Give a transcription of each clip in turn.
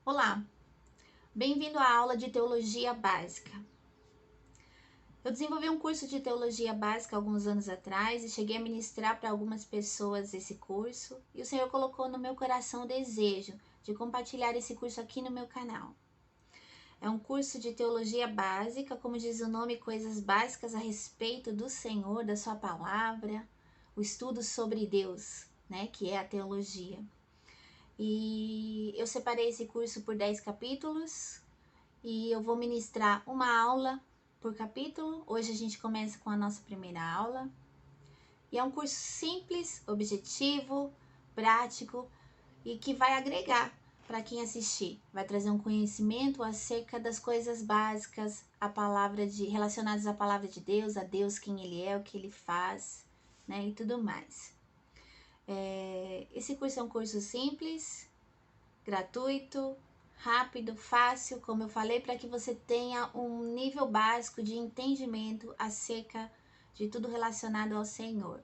Olá, bem-vindo à aula de Teologia Básica. Eu desenvolvi um curso de Teologia Básica alguns anos atrás e cheguei a ministrar para algumas pessoas esse curso, e o Senhor colocou no meu coração o desejo de compartilhar esse curso aqui no meu canal. É um curso de Teologia Básica, como diz o nome, coisas básicas a respeito do Senhor, da sua palavra, o estudo sobre Deus, que é a teologia. E eu separei esse curso por 10 capítulos, e eu vou ministrar uma aula por capítulo. Hoje a gente começa com a nossa primeira aula. E é um curso simples, objetivo, prático e que vai agregar para quem assistir. Vai trazer um conhecimento acerca das coisas básicas, relacionadas à palavra de Deus, a Deus, quem Ele é, o que Ele faz, e tudo mais. Esse curso é um curso simples, gratuito, rápido, fácil, como eu falei, para que você tenha um nível básico de entendimento acerca de tudo relacionado ao Senhor.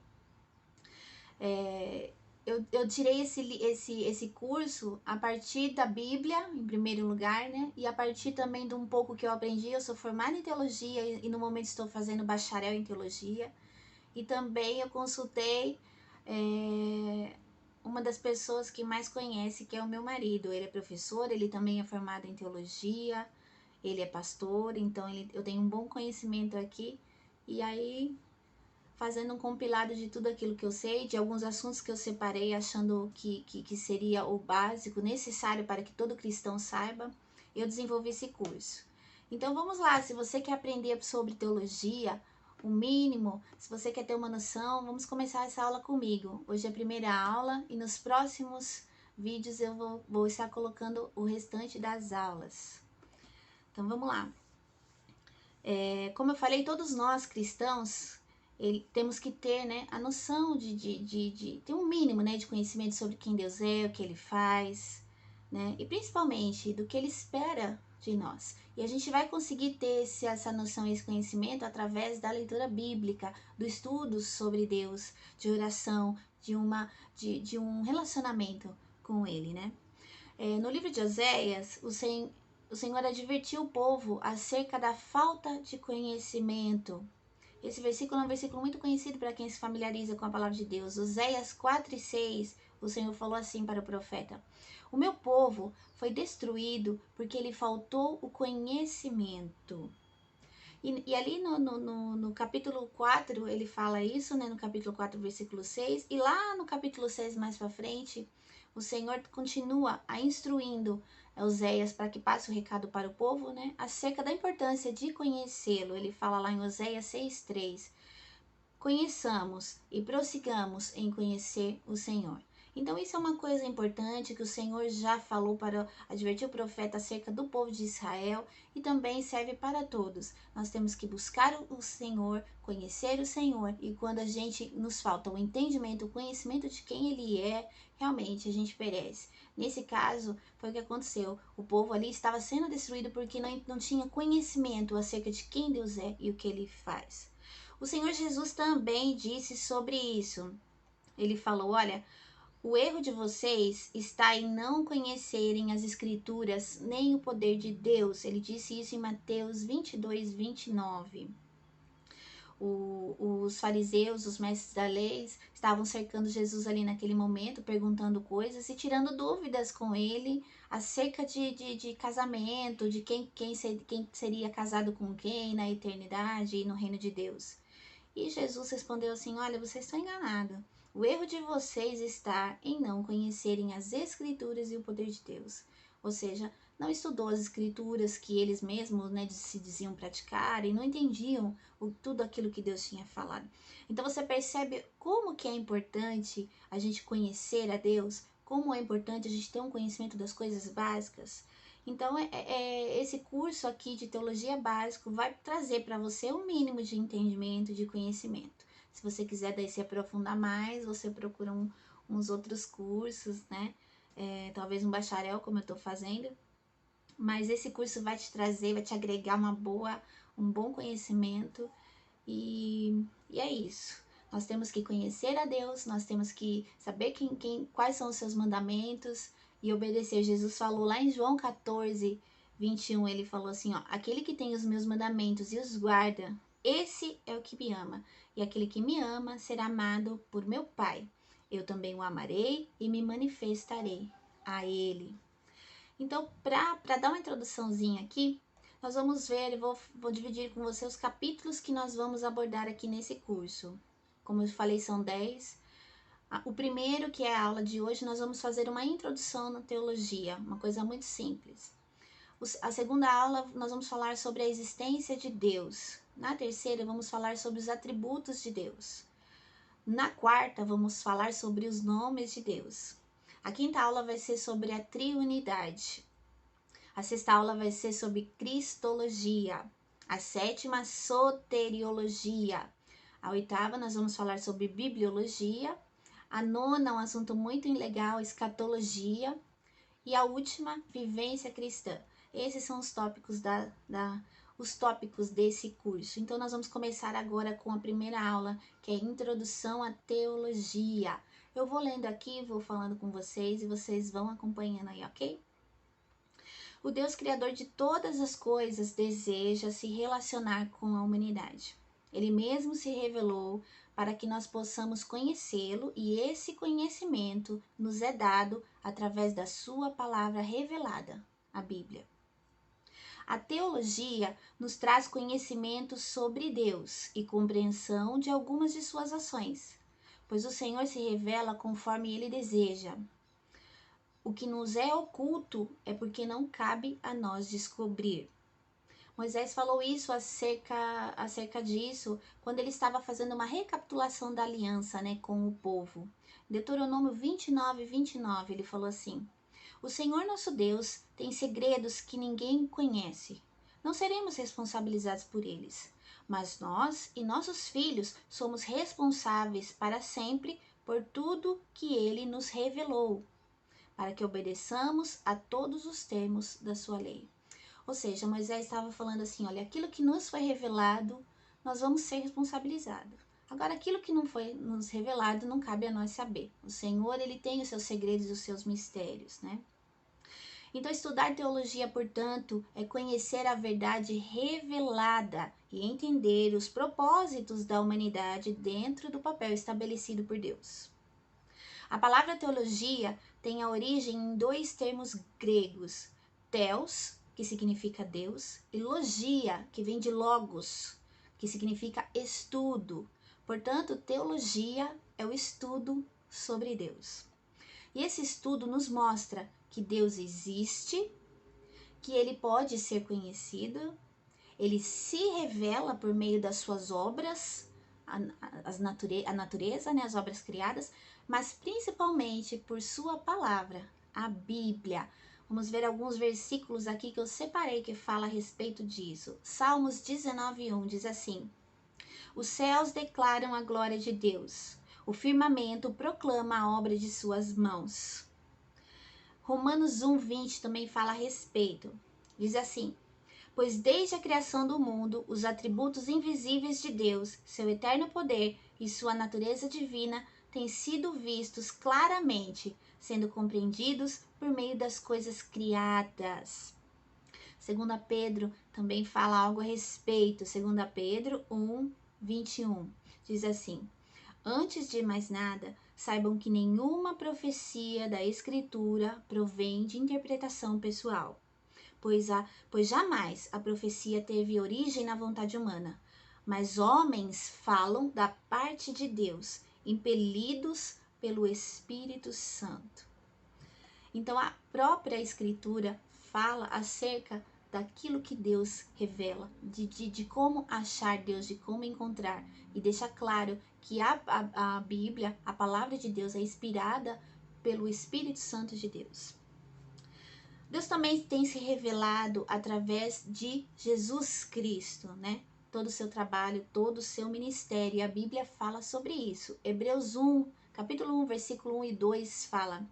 Eu tirei esse curso a partir da Bíblia, em primeiro lugar, e a partir também de um pouco que eu aprendi. Eu sou formada em teologia e no momento estou fazendo bacharel em teologia. E também eu consultei uma das pessoas que mais conhece, que é o meu marido. Ele é professor, ele também é formado em teologia, ele é pastor, então eu tenho um bom conhecimento aqui. E aí, fazendo um compilado de tudo aquilo que eu sei, de alguns assuntos que eu separei, achando que seria o básico, necessário para que todo cristão saiba, eu desenvolvi esse curso. Então vamos lá, se você quer aprender sobre teologia, o mínimo, se você quer ter uma noção, vamos começar essa aula comigo. Hoje é a primeira aula e nos próximos vídeos eu vou estar colocando o restante das aulas. Então vamos lá. Como eu falei, todos nós cristãos temos que ter a noção de ter um mínimo de conhecimento sobre quem Deus é, o que Ele faz, e principalmente do que Ele espera de nós. E a gente vai conseguir ter essa noção e esse conhecimento através da leitura bíblica, do estudo sobre Deus, de oração, de um relacionamento com Ele, no livro de Oséias, o Senhor advertiu o povo acerca da falta de conhecimento. Esse versículo é um versículo muito conhecido para quem se familiariza com a palavra de Deus. Oséias 4:6, o Senhor falou assim para o profeta: O meu povo foi destruído porque lhe faltou o conhecimento. E ali no capítulo 4, ele fala isso, no capítulo 4, versículo 6. E lá no capítulo 6, mais para frente, o Senhor continua instruindo Oséias para que passe o recado para o povo, acerca da importância de conhecê-lo. Ele fala lá em Oséias 6:3. Conheçamos e prossigamos em conhecer o Senhor. Então isso é uma coisa importante que o Senhor já falou para advertir o profeta acerca do povo de Israel, e também serve para todos. Nós temos que buscar o Senhor, conhecer o Senhor, e quando a gente nos falta o entendimento, o conhecimento de quem Ele é, realmente a gente perece. Nesse caso, foi o que aconteceu. O povo ali estava sendo destruído porque não tinha conhecimento acerca de quem Deus é e o que Ele faz. O Senhor Jesus também disse sobre isso. Ele falou: olha, o erro de vocês está em não conhecerem as Escrituras nem o poder de Deus. Ele disse isso em Mateus 22:29. Os fariseus, os mestres da lei, estavam cercando Jesus ali naquele momento, perguntando coisas e tirando dúvidas com ele acerca de casamento, de quem seria casado com quem na eternidade e no reino de Deus. E Jesus respondeu assim: olha, vocês estão enganados. O erro de vocês está em não conhecerem as Escrituras e o poder de Deus. Ou seja, não estudou as Escrituras que eles mesmos se diziam praticar, e não entendiam tudo aquilo que Deus tinha falado. Então você percebe como que é importante a gente conhecer a Deus, como é importante a gente ter um conhecimento das coisas básicas. Então, esse curso aqui de teologia básico vai trazer para você um mínimo de entendimento, de conhecimento. Se você quiser daí se aprofundar mais, você procura uns outros cursos, talvez um bacharel, como eu estou fazendo. Mas esse curso vai te trazer, vai te agregar um bom conhecimento, e é isso. Nós temos que conhecer a Deus, nós temos que saber quais são os seus mandamentos, e obedecer. Jesus falou lá em João 14, 21, ele falou assim, ó, aquele que tem os meus mandamentos e os guarda, esse é o que me ama, e aquele que me ama será amado por meu Pai. Eu também o amarei e me manifestarei a ele. Então, para dar uma introduçãozinha aqui, nós vamos ver, vou dividir com você os capítulos que nós vamos abordar aqui nesse curso. Como eu falei, são 10. O primeiro, que é a aula de hoje, nós vamos fazer uma introdução na teologia, uma coisa muito simples. A segunda aula, nós vamos falar sobre a existência de Deus. Na terceira, vamos falar sobre os atributos de Deus. Na quarta, vamos falar sobre os nomes de Deus. A quinta aula vai ser sobre a triunidade. A sexta aula vai ser sobre cristologia. A sétima, soteriologia. A oitava, nós vamos falar sobre bibliologia. A nona, um assunto muito legal, escatologia. E a última, vivência cristã. Esses são os tópicos, os tópicos desse curso. Então, nós vamos começar agora com a primeira aula, que é Introdução à Teologia. Eu vou lendo aqui, vou falando com vocês e vocês vão acompanhando aí, ok? O Deus Criador de todas as coisas deseja se relacionar com a humanidade. Ele mesmo se revelou para que nós possamos conhecê-lo, e esse conhecimento nos é dado através da sua palavra revelada, a Bíblia. A teologia nos traz conhecimento sobre Deus e compreensão de algumas de suas ações, pois o Senhor se revela conforme ele deseja. O que nos é oculto é porque não cabe a nós descobrir. Moisés falou isso acerca disso quando ele estava fazendo uma recapitulação da aliança, com o povo. Deuteronômio 29, 29, ele falou assim: o Senhor nosso Deus tem segredos que ninguém conhece. Não seremos responsabilizados por eles, mas nós e nossos filhos somos responsáveis para sempre por tudo que ele nos revelou, para que obedeçamos a todos os termos da sua lei. Ou seja, Moisés estava falando assim, olha, aquilo que nos foi revelado, nós vamos ser responsabilizados. Agora, aquilo que não foi nos revelado, não cabe a nós saber. O Senhor, ele tem os seus segredos e os seus mistérios, Então, estudar teologia, portanto, é conhecer a verdade revelada e entender os propósitos da humanidade dentro do papel estabelecido por Deus. A palavra teologia tem a origem em dois termos gregos, theos, que significa Deus, e logia, que vem de logos, que significa estudo. Portanto, teologia é o estudo sobre Deus. E esse estudo nos mostra que Deus existe, que ele pode ser conhecido, ele se revela por meio das suas obras, a natureza, as obras criadas, mas principalmente por sua palavra, a Bíblia. Vamos ver alguns versículos aqui que eu separei que fala a respeito disso. Salmos 19:1 diz assim: os céus declaram a glória de Deus, o firmamento proclama a obra de suas mãos. Romanos 1:20 também fala a respeito. Diz assim: pois desde a criação do mundo, os atributos invisíveis de Deus, seu eterno poder e sua natureza divina têm sido vistos claramente, sendo compreendidos por meio das coisas criadas. 2 Pedro também fala algo a respeito. 2 Pedro 1:21 diz assim: antes de mais nada, saibam que nenhuma profecia da Escritura provém de interpretação pessoal, pois jamais a profecia teve origem na vontade humana, mas homens falam da parte de Deus, impelidos pelo Espírito Santo. Então, a própria Escritura fala acerca daquilo que Deus revela, de como achar Deus, de como encontrar, e deixa claro que a Bíblia, a palavra de Deus, é inspirada pelo Espírito Santo de Deus. Deus também tem se revelado através de Jesus Cristo, Todo o seu trabalho, todo o seu ministério, e a Bíblia fala sobre isso. Hebreus 1, capítulo 1, versículo 1 e 2 fala: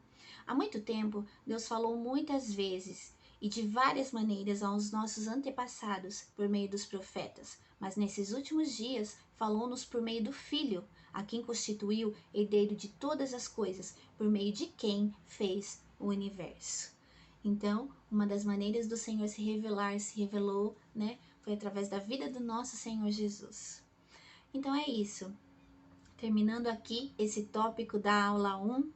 há muito tempo, Deus falou muitas vezes e de várias maneiras aos nossos antepassados por meio dos profetas, mas nesses últimos dias falou-nos por meio do Filho, a quem constituiu herdeiro de todas as coisas, por meio de quem fez o universo. Então, uma das maneiras do Senhor se revelar, se revelou, né, foi através da vida do nosso Senhor Jesus. Então é isso. Terminando aqui esse tópico da aula 1,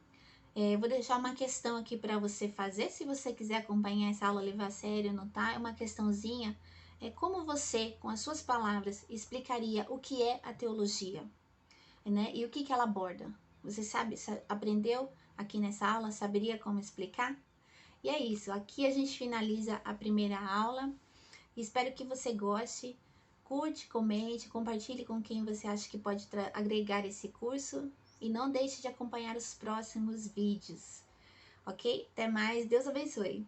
vou deixar uma questão aqui para você fazer, se você quiser acompanhar essa aula, levar a sério, anotar, é uma questãozinha, como você, com as suas palavras, explicaria o que é a teologia, né, e o que ela aborda. Você sabe, aprendeu aqui nessa aula, saberia como explicar? E é isso, aqui a gente finaliza a primeira aula. Espero que você goste. Curte, comente, compartilhe com quem você acha que pode agregar esse curso. E não deixe de acompanhar os próximos vídeos. Ok? Até mais, Deus abençoe!